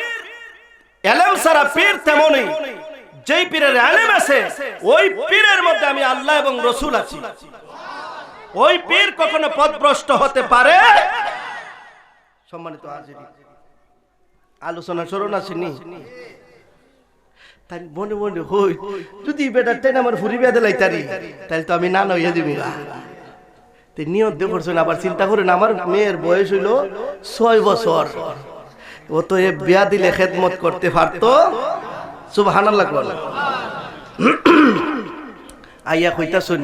এলেম ছাড়া পীর তেমনই। যেই পীরের আলেম আছে ওই পীরের মধ্যে আমি আল্লাহ এবং রাসূল আছি। ওই পীর কখনো পথভ্রষ্ট হতে পারে। সম্মানিত হাজিরিন, আলোচনা শুরু না শুনি তাই মনে মনে হই যদি বেটার টাইম আমার ফুরি বেঁধে লাইতারি তাহলে তো আমি না নইয়া দিবি। নিয়ত দিয়ে করছেন। আবার চিন্তা করেন আমার মেয়ের বয়স হইল 6 বছর, ও তো এ বিয়া দিলে খেদমত করতে পারতো। সুবহানাল্লাহ। আইয়া কইতা শুন,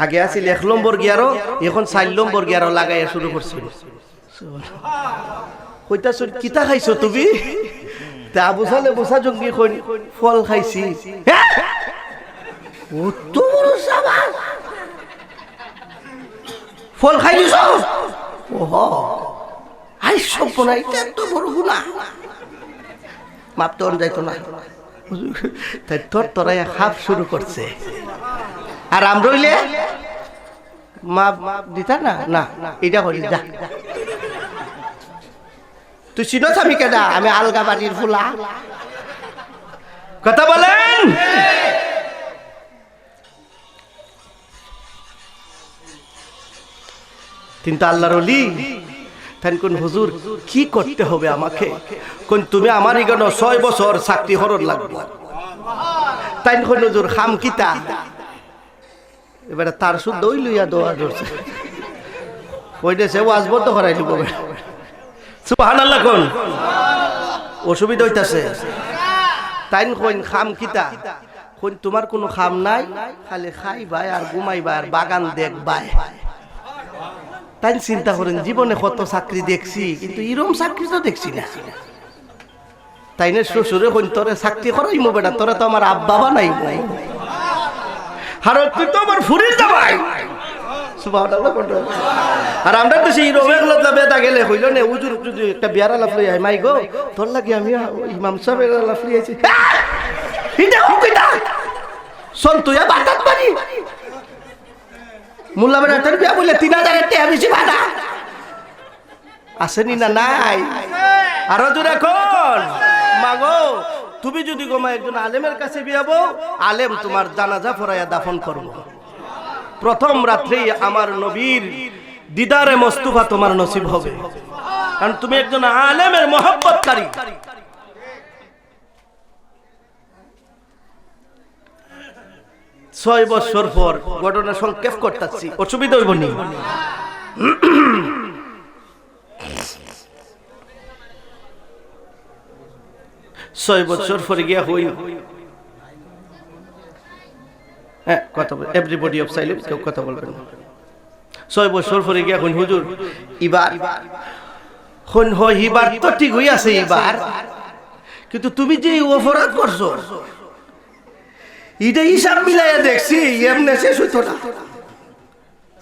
আগে আছিল 1 নম্বর গিয়ারও, এখন 4 নম্বর গিয়ারও লাগাইয়া শুরু করছিল। কইতা শুন কিতা খাইছো তুমি? তা বুঝালে বুঝা জঙ্গি ফল খাইছি ফল খাই দিছ ওহ আই সব নাই তো বড় গুণা মাপ তো যাইতো না তাই তোরাই হাফ শুরু করছে আর আমরইলে মাপ দিতা না না এটা করি যা তুই চিনস আমি কেডা আমি আলগা বাড়ির ফুলা কথা বলেন কিন্তু আল্লাহর ওলি তাই কোন হুজুর কি করতে হবে আমাকে কোন তুমি আমার এখানে 6 বছর চাকরি হরণ লাগবে তাই কোন হুজুর খাম কিতা এবারে তার শুদ্ধ ওই লইয়া দোয়া ধরছে কইতেছে ওয়াজ বন্ধ করাই দিব সুবহানাল্লাহ কোন অসুবিধা হইতাছে তাই কোন খাম কিতা কোন তোমার কোনো খাম নাই খালি খাইবাই আর ঘুমাইবা আর বাগান দেখবাই তাই চিন্তা করেন জীবনে কত চাকরি দেখছি কিন্তু এরকম চাকরি তো দেখছি না তাই না শ্বশুরে কোন তোরে চাকরি করাইমো বেটা তোরা তো আমার আব্বা বানাইবো আর তুই তো আমার ফুরির জামাই সুবহানাল্লাহ কোন আর আমরা তো সেই রোমেগলত বেদা গেলে হইল না হুজুর যদি একটা বিয়ার আলাপ লই আই মাই গো তোর লাগি আমি ইমাম সাহেবের আলাপ লই আইছি এটা কইতা সন তুই বাতাত পারি মুল্লা বেটা তোর বিয়া বলে 3000 টাকা বেশি ভাড়া আসেনি না নাই আরো জোরে কোন মাগো তুমি যদি গোমা একজন আলেমের কাছে বিয়াবো আলেম তোমার জানাজা পড়াইয়া দাফন করব প্রথম রাত্রেই আমার নবীর দিদারে মুস্তাফা তোমার নসিব হবে কারণ তুমি একজন আলেমের মহব্বতকারী 6 বছর পর ঘটনা সংক্ষেপ করতেছি অসুবিধা হইব নি 6 বছর পরে গিয়া হই হ্যাঁ কথা বল এভরিবডি অফ সাইলেন্স কেউ কথা বলবেন 6 বছর পরে গিয়া কোন হুজুর এবার কোন হইবার তো ঠিক হই আছে এবার কিন্তু তুমি যে অপরাধ করছো এটা হিসাব মিলাইয়া দেখছি এমনি শেষ হইতো না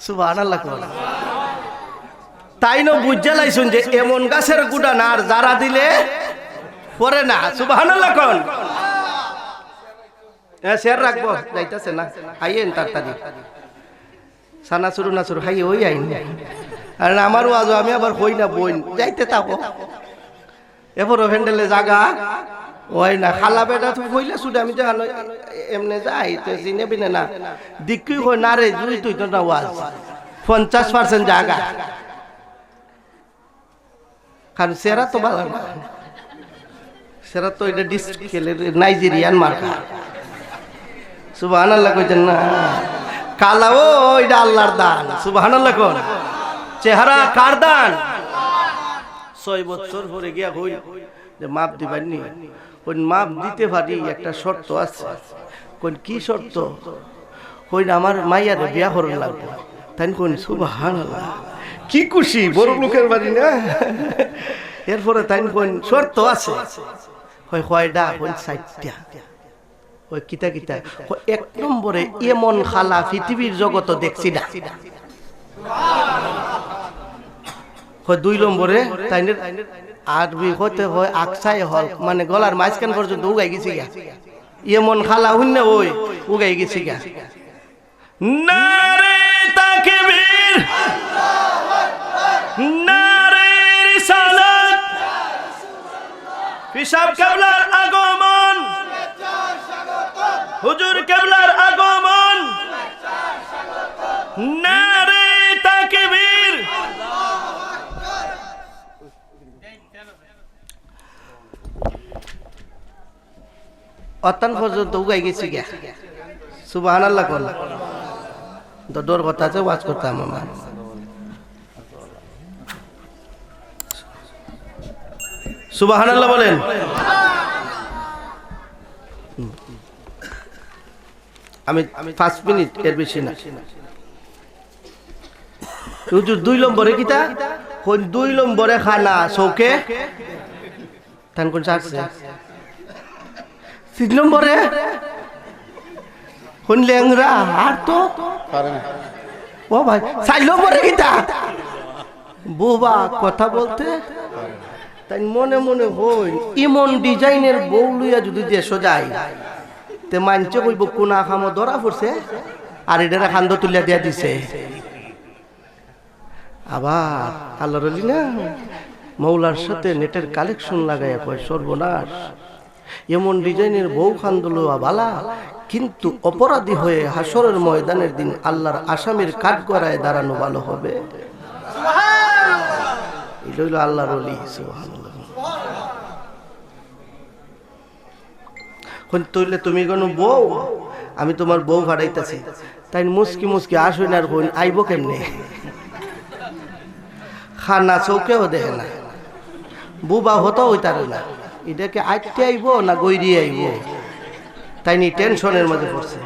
সুবহানাল্লাহ তাই না বুঝা লাইছুন যে এমন গাছের গুড়া না আর যারা দিলে পরে না সুবহানাল্লাহ কোন শেয়ার রাখবো যাইতাছে না আইয়েন তাড়াতাড়ি সানা শুরু না শুরু হাই ওই আইন আর আমারও আজ আমি আবার হই না বইন যাইতে থাকো এরপর ভ্যান্ডেলে জাগা ওই না খালা বেটা তো হইলে শুধু আমি জানো এমনি যাই তো চিনে বিনে না দিকি হই না রে জুই তুই তো না ওয়াজ 50% জায়গা কারণ সেরা তো ভালো না সেরা তো এটা নাইজেরিয়ান মার্কা সুবহানাল্লাহ কইতেন না কালা ও এটা আল্লাহর দান সুবহানাল্লাহ কোন চেহারা কার দান 6 বছর পরে গিয়া হই যে মাপ দিবানি কোন মাপ দিতে পারি একটা শর্ত আছে কোন কি শর্ত কোন আমার মাইয়ারে বিয়া করন লাগবে তাই কোন সুবহানাল্লাহ কি খুশি বড় লোকের বাড়ি না এরপরে তাই কোন শর্ত আছে হয় কয়টা কোন 60টা ওই কিতা কিতা 1 নম্বরে এমন খালা পৃথিবীর জগত দেখছি না হয় 2 নম্বরে তাই আরবি হতে হয় আকসাই হল মানে গলার মাঝখান পর্যন্ত উগাই গেছি গা এমন খালা হইনে ওই উগাই গেছি গা নারে তাকবীর আল্লাহু আকবার নারে রিসালাত পিসাব কেবলার আগমন হুজুর কেবলার আগমন নারে তাকবীর অতন পর্যন্ত উগাই গেছি গা সুবহানাল্লাহ কোন তো ডর কথা আছে ওয়াজ করতাম আমার সুবহানাল্লাহ বলেন আমি 5 মিনিট এর বেশি না হুজুর 2 নম্বরে কিতা কোন 2 নম্বরে খানা চৌকে তান কোন চাচ্ছে 3 নম্বরে কোন লেংরা আর তো পারে না ও ভাই 4 নম্বরে কিটা বুবা কথা বলতে তাই মনে মনে হই ইমন ডিজাইনের বউ লইয়া যদি দেশ যায় তে মানছে কইব কোনা খামো ধরা পড়ছে আর এটারে খান্দ তুলিয়া দিয়া দিছে আবার আল্লাহর ওলি না মৌলার সাথে নেটের কালেকশন লাগাইয়া কয় সর্বনাশ এমন ডিজাইনের বউ খান্দলো বালা কিন্তু অপরাধী হয়ে হাসরের ময়দানের দিন আল্লাহর আসামির কাঠগড়ায় দাঁড়ানো ভালো হবে এটা হইল আল্লাহর ওলি সুবহানাল্লাহ কোন তইলে তুমি কোন বউ আমি তোমার বউ ভাড়াইতাছি তাই মুস্কি মুস্কি আসুন আর কোন আইব কেমনে খানা চৌকেও দেখে না বুবা হতো হইতারে না এটাকে আইতে আইব না গৈরি আইব তাই নি টেনশনের মধ্যে পড়ছে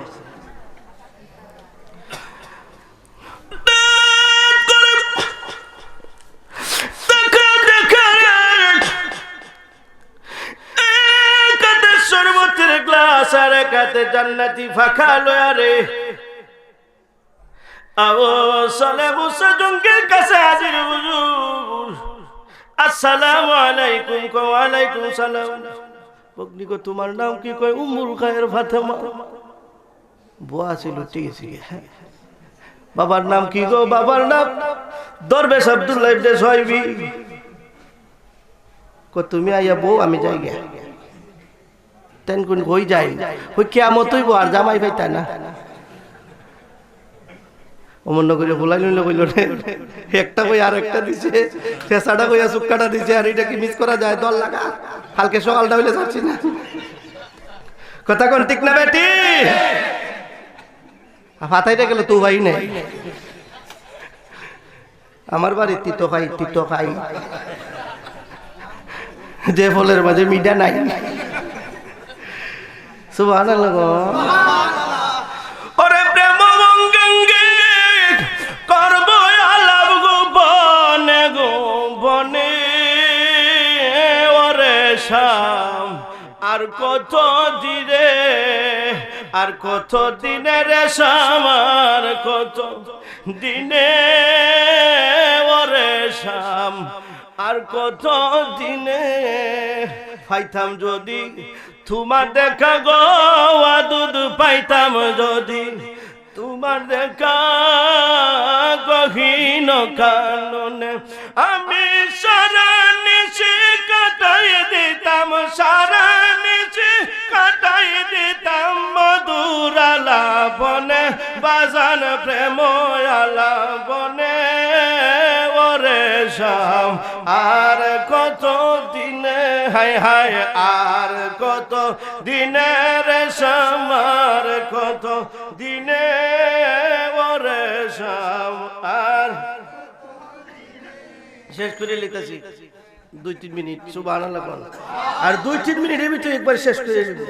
সর্বত্র গ্লাস আর কাতে জান্নাতি ফাঁকা লয়ারে আও সালে মুসা জঙ্গের কাছে হাজির হুজুর আসসালামু আলাইকুম ওয়া আলাইকুম সালাম বকনি গো তোমার নাম কি কয় উম্মুল খায়ের ফাতেমা বুয়া ছিল ঠিক আছে বাবার নাম কি গো বাবার নাম দরবেশ আব্দুল্লাহ ইবনে সুহাইবি কো তুমি আইয়া বউ আমি যাই গে তেন কোন কই যাই কই কিয়ামত হইব আর জামাই পাইতা না অমন করে ভুলাই নিল কইল একটা কই আর একটা দিছে ফেসাটা কইয়া সুক্কাটা দিছে আর এটা কি মিস করা যায় দল লাগা কালকে সকালটা হইলে যাচ্ছি না কথা কোন ঠিক না বেটি ফাতাইটা গেল তো ভাই নাই আমার বাড়ি তিতো খাই যে ফলের মাঝে মিডা নাই সুবহানাল্লাহ ওরে প্রেম গঙ্গে করব আলাপ গো বনে ওরে শাম আর কত দিনে আর কত দিনের শাম আর কত দিনে ওরে শাম আর কত দিনে পাইতাম যদি তোমার দেখা গো দুধ পাইতাম যদি তোমার দেখা গহীন কাননে আমি সারা নিশি কাটাই দিতাম সারা নিশি কাটাই দিতাম মধুর আলাপনে বাজান প্রেম আলাপনে ওরে শাম আর কত দিনে হায় হায় আর কত দিনের শাম আর কত দিনে ওরে শাম আর শেষ করে লিখতেছি 2-3 মিনিট সুবহানাল্লাহ আর 2-3 মিনিটের ভিতরে একবার শেষ করে লিখব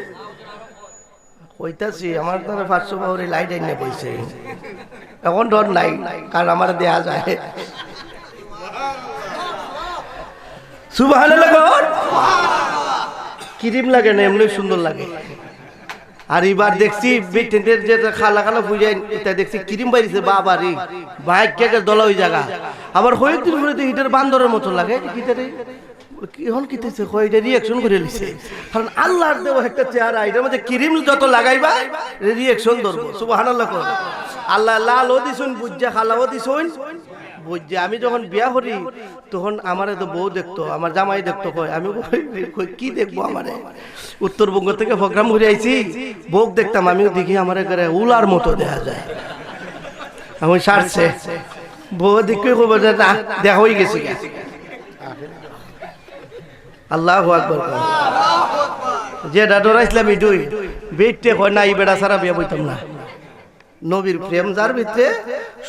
কইতাছি আমার দ্বারা 500 পাউরি লাইট আইনে কইছে এখন ডর নাই কারণ আমার দেয়া যায় সুবহানাল্লাহ কিরিম লাগে না এমনি সুন্দর লাগে আর এবার দেখছি বেটেদের যে খালা খালা বুঝাই এটা দেখছি ক্রিম বাইরেছে বাবারে ভাগ্যকে দলা ওই জায়গা আবার কয়েকদিন পরে তো হিটার বান্দরের মতো লাগে গিটারে এখন কিতেছে কয়টা রিঅ্যাকশন করে লিছে কারণ আল্লাহর দেওয়া একটা চেহারা এটার মধ্যে ক্রিম যত লাগাইবা রিঅ্যাকশন ধরবো সুবহানাল্লাহ কর আল্লাহ লালও দিছুন বুঝা খালাও দিছুন বুঝছে আমি যখন বিয়া করি তখন আমারে তো বউ দেখতো আমার জামাই দেখতো কয় আমি কি দেখবো আমারে উত্তরবঙ্গ থেকে প্রোগ্রাম ঘুরে আইছি বউ দেখতাম আমিও দেখি আমার ঘরে উলার মতো দেখা যায় আমি সারছে বউ দেখে খবর না দেখা হয়ে গেছি আল্লাহু আকবার যে ডাডরা ইসলামী দুই বেটে হয় না এই বেড়া সারা বিয়া বইতাম না নবীর প্রেম যার ভিতরে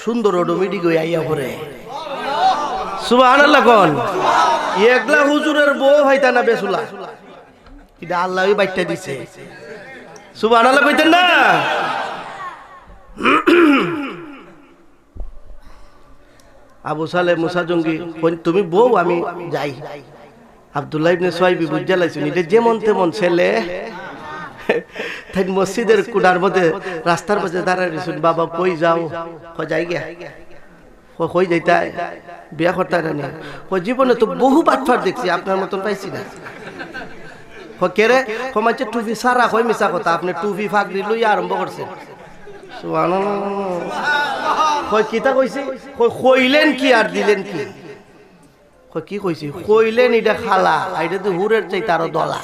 সুন্দর অটোমেটিক হয়ে আইয়া পড়ে সুবহানাল্লাহ কোন একলা হুজুরের বউ হইতা না বেসুলা এটা আল্লাহই বাইটা দিছে সুবহানাল্লাহ কইতেন না আবু সালে মুসা জঙ্গি তুমি বউ আমি যাই আব্দুল্লাহ ইবনে সুহাইবি বুঝা লাইছেন এটা যেমন তেমন ছেলে তাই মসজিদের কুড়ার মধ্যে রাস্তার মধ্যে দাঁড়ায় রয়েছেন বাবা কই যাও যাই গিয়া কই যাইতা বিয়া করতে রানি জীবনে তো বহু বাটফার দেখছি আপনার মতন পাইছি না কেরে কমাইছে টুপি সারা কই মিশা কথা আপনি টুপি ফাঁকরি লইয়া আরম্ভ করছেন কই কিতা কইছে কইলেন কি আর দিলেন কি কি কইছি কইলেন এটা খালা এটা তো হুরের চাই তারও দলা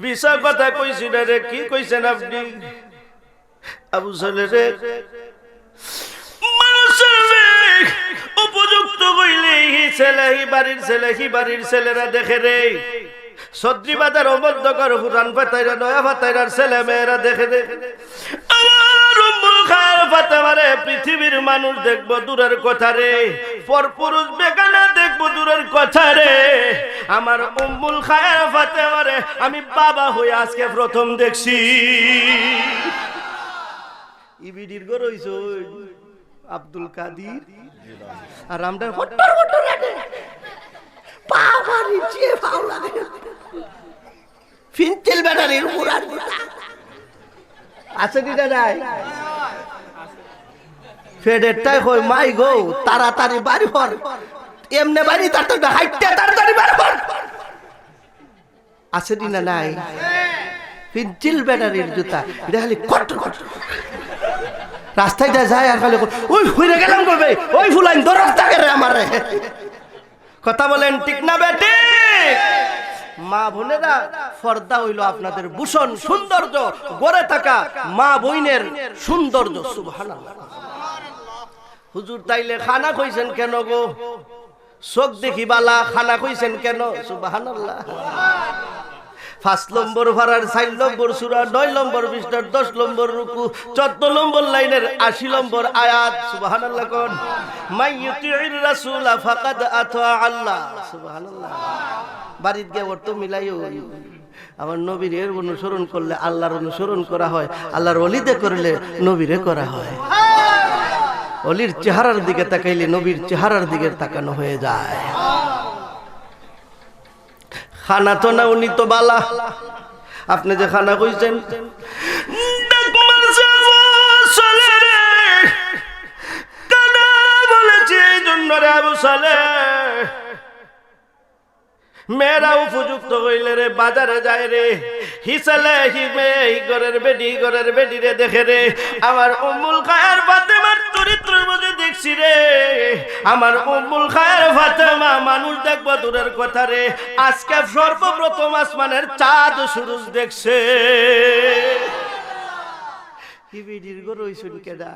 বিশা কথা কইছি না রে কি কইছেন আপনি আবু সালে রে মানুষের উপযুক্ত কইলে ছেলে বাড়ির ছেলে বাড়ির ছেলেরা দেখে রে সদ্রি বাজার অবদ্ধকর হুরান ফাতাইরা নয়া ফাতাইরার ছেলে মেয়েরা দেখে রে আমার উম্মুল খায়ের ফাতেমারে পৃথিবীর মানুষ দেখবো দূরের কথা রে পরপুরুষ বেগানা দেখবো দূরের কথা রে আমার উম্মুল খায়ের ফাতেমারে আমি বাবা হয়ে আজকে প্রথম দেখছি ইবিডির গো রইছো আব্দুল কাদির আর আমদার হট্টর হট্টর লাগে পাওয়ারি যে পাও লাগে ফিনতেল ব্যাটারির পুরান কথা আছে কি নাই ফেডেরটাই কই মাই গো তাড়াতাড়ি বাড়ি হর এমনে বাড়ি তাড়াতাড়ি হাইটে তাড়াতাড়ি বাড়ি হর আছে কি না নাই ফিনতেল ব্যাটারির জুতা এটা খালি কট কট রাস্তায় যায় আর খালি ওই ফুইরে গেলাম কবে ওই ফুলাইন দরজ থাকে রে আমারে কথা বলেন ঠিক না বেটি মা বোনেরা পর্দা হইল আপনাদের ভূষণ সৌন্দর্য গড়ে থাকা মা বোনের সৌন্দর্য সুবহানাল্লাহ হুজুর তাইলে খানা কইছেন কেন গো চোখ দেখি বালা খানা কইছেন কেন সুবহানাল্লাহ 5 নম্বর ভাড়ার 4 নম্বর সূরা 9 নম্বর পৃষ্ঠার 10 নম্বর রুকু 14 নম্বর লাইনের 80 নম্বর আয়াত সুবহানাল্লাহ কোন মাইয়ুতির রাসূলা ফাকাদ আতা আল্লাহ সুবহানাল্লাহ বাড়িতে গিয়ে অর্থ মিলাইও আমার নবীর এর অনুসরণ করলে আল্লাহর অনুসরণ করা হয় আল্লাহর ওলিদে করলে নবীরে করা হয় ওলির চেহারার দিকে তাকাইলে নবীর চেহারার দিকে তাকানো হয়ে যায় খানা তো না উনি তো বালা আপনি যে খানা কইছেন বলেছে এই জন্য রে আবু সালেহ মেয়েরা উপযুক্ত হইলে রে বাজারে যায় রে হিসালে হিমে ঘরের বেডি রে দেখে রে আমার উম্মুল খায়ের ফাতেমার চরিত্রের মধ্যে দেখছি রে আমার উম্মুল খায়ের ফাতেমা মানুষ দেখবো দূরের কথা রে আজকে সর্বপ্রথম আসমানের চাঁদ সুরজ দেখছে কি বিডির গো রইছুন কেডা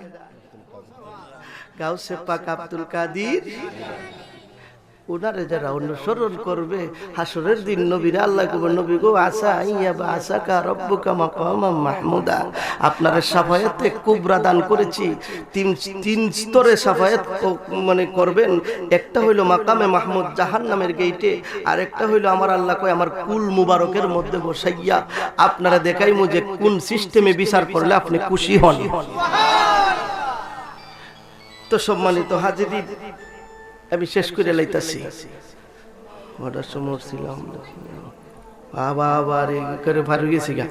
গাউসে পাক আব্দুল কাদির ওনারে যারা অনুসরণ করবে হাসরের দিন নবীর আল্লাহ কবে নবী গো আসা ইয়া বা আসাকা রব্বুকা মাকামাম মাহমুদা আপনারা শাফায়াতে কুবরা দান করেছি তিন স্তরে শাফায়াত মানে করবেন একটা হইলো মাকামে মাহমুদ জাহান্নামের গেটে আর একটা হইলো আমার আল্লাহ কয় আমার কুল মুবারকের মধ্যে বসাইয়া আপনারা দেখাইমু যে কোন সিস্টেমে বিচার করলে আপনি খুশি হন তো সম্মানিত হাজিরিন আমি শেষ করে লাইতাছি ওটার সময় ছিলাম বাবা আবার করে ভালো গেছি গা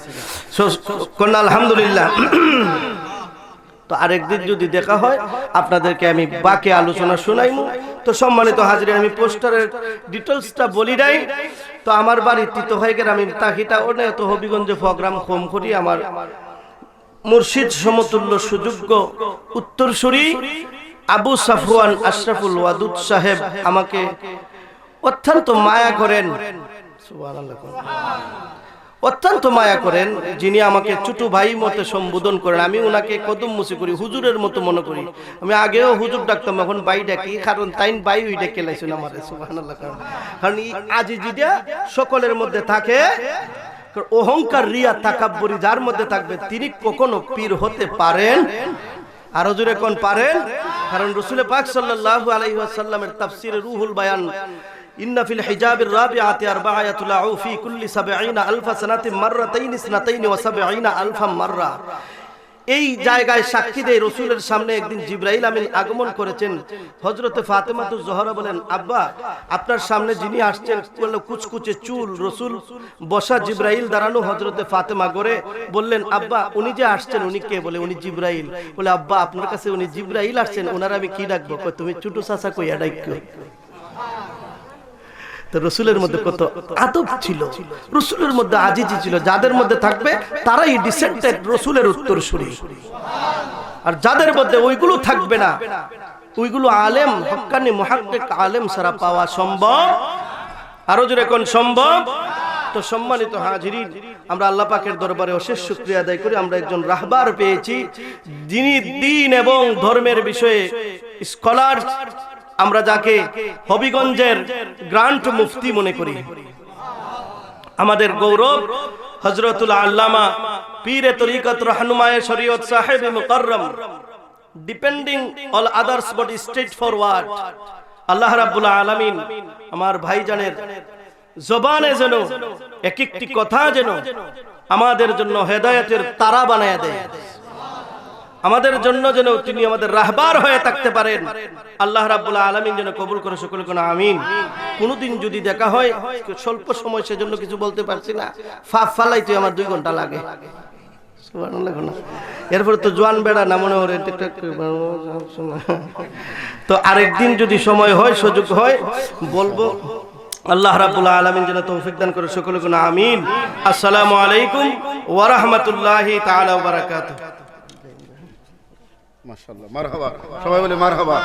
আলহামদুলিল্লাহ তো আরেকদিন যদি দেখা হয় আপনাদেরকে আমি বাকি আলোচনা শোনাইমু তো সম্মানিত হাজির আমি পোস্টারের ডিটেলসটা বলি নাই তো আমার বাড়ি তিতো হয়ে গেলে আমি তাকিটা ওনে তো হবিগঞ্জে প্রোগ্রাম কম করি আমার মুর্শিদ সমতুল্য সুযোগ্য উত্তরসূরি আবু সাফওয়ান আশরাফুল ওয়াদুদ সাহেব আমাকে অত্যন্ত মায়া করেন সুবহানাল্লাহ অত্যন্ত মায়া করেন যিনি আমাকে ছোট ভাই মতে সম্বোধন করেন আমি উনাকে কদম মুছে করি হুজুরের মতো মনে করি আমি আগেও হুজুর ডাকতাম এখন ভাই ডাকি কারণ তাইন ভাই ওই ডেকে লাইছেন আমারে সুবহানাল্লাহ কারণ আজিজিটা সকলের মধ্যে থাকে অহংকার রিয়া তাকাব্বুরি যার মধ্যে থাকবে তিনি কখনো পীর হতে পারেন আরো জোরে কোন পারেন কারণ রাসূল পাক সাল্লাল্লাহু আলাইহি ওয়াসাল্লামের তাফসীরে রুহুল বায়ান ইন্না ফিল হিজাবির রাবিআতি আরবাআ ইয়াতলাউ ফি কুল্লি ৭০ আলফা সানাতিন মাররাতাইন ইসনাতাইন ওয়া ৭০ আলফা মাররা। এই জায়গায় সাক্ষী দেয় রসুলের সামনে একদিন জিবরাইল আমিন আগমন করেছেন। হযরতে ফাতেমাতুজ জোহরা বলেন, আব্বা আপনার সামনে যিনি আসছেন কুচকুচে চুল, রসুল বসা, জিবরাইল দাঁড়ানো, হযরতে ফাতেমা করে বললেন, আব্বা উনি যে আসছেন উনি কে? বলে উনি জিবরাইল। বলে আব্বা আপনার কাছে উনি জিবরাইল আসছেন, ওনার আমি কি ডাকবো? কই তুমি ছোট চাচা কইয়া ডাকো। তো রসুলের মধ্যে কত আদব ছিল, রসুলের মধ্যে আজিজি ছিল। যাদের মধ্যে থাকবে তারাই ডিসেন্টেড রসুলের উত্তরসূরি, আর যাদের মধ্যে ওইগুলো থাকবে না, ওইগুলো আলেম, হক্কানি মুহাক্কিক আলেম ছাড়া পাওয়া সম্ভব। আরো জোরে কোন সম্ভব? তো সম্মানিত হাজিরিন, আমরা আল্লাহ পাকের দরবারে অশেষ শুকরিয়া আদায় করি, আমরা একজন রাহবার পেয়েছি যিনি দ্বীন এবং ধর্মের বিষয়ে স্কলার, আমরা যাকে হবিগঞ্জের গ্রান্ট মুফতি মনে করি। আমাদের গৌরব হযরতুল আল্লামা পীরে তরিকত রহনুমায়ে শরীয়ত সাহেব মুকররম, depending all others but straightforward. আল্লাহ রাব্বুল আলামিন আমার ভাইজানের জবানে যেন এক একটি কথা যেন আমাদের জন্য হেদায়েতের তারা বানায়া দেয়, আমাদের জন্য যেন তিনি আমাদের রাহবার হয়ে থাকতে পারেন। আল্লাহ রাব্বুল আলামিন যেন কবুল করে, সকলে কোন আমিন। কোনদিন যদি দেখা হয়, স্বল্প সময় সেজন্য কিছু বলতে পারছি না, ফালাইতে আমার 2 ঘন্টা লাগে। সুবহানাল্লাহ। এরপর তো জোয়ান বেড়া না মনে হয়, তো আরেকদিন যদি সময় হয়, সুযোগ হয় বলবো। আল্লাহ রাব্বুল আলামিন যেন তৌফিক দান করে, সকলে কোন আমিন। আসসালামু আলাইকুম ওয়া রাহমাতুল্লাহি তাআলা ওয়া বারাকাতুহু। মাশাআল্লাহ, মারহাবা, সবাই বলে মারহাবা।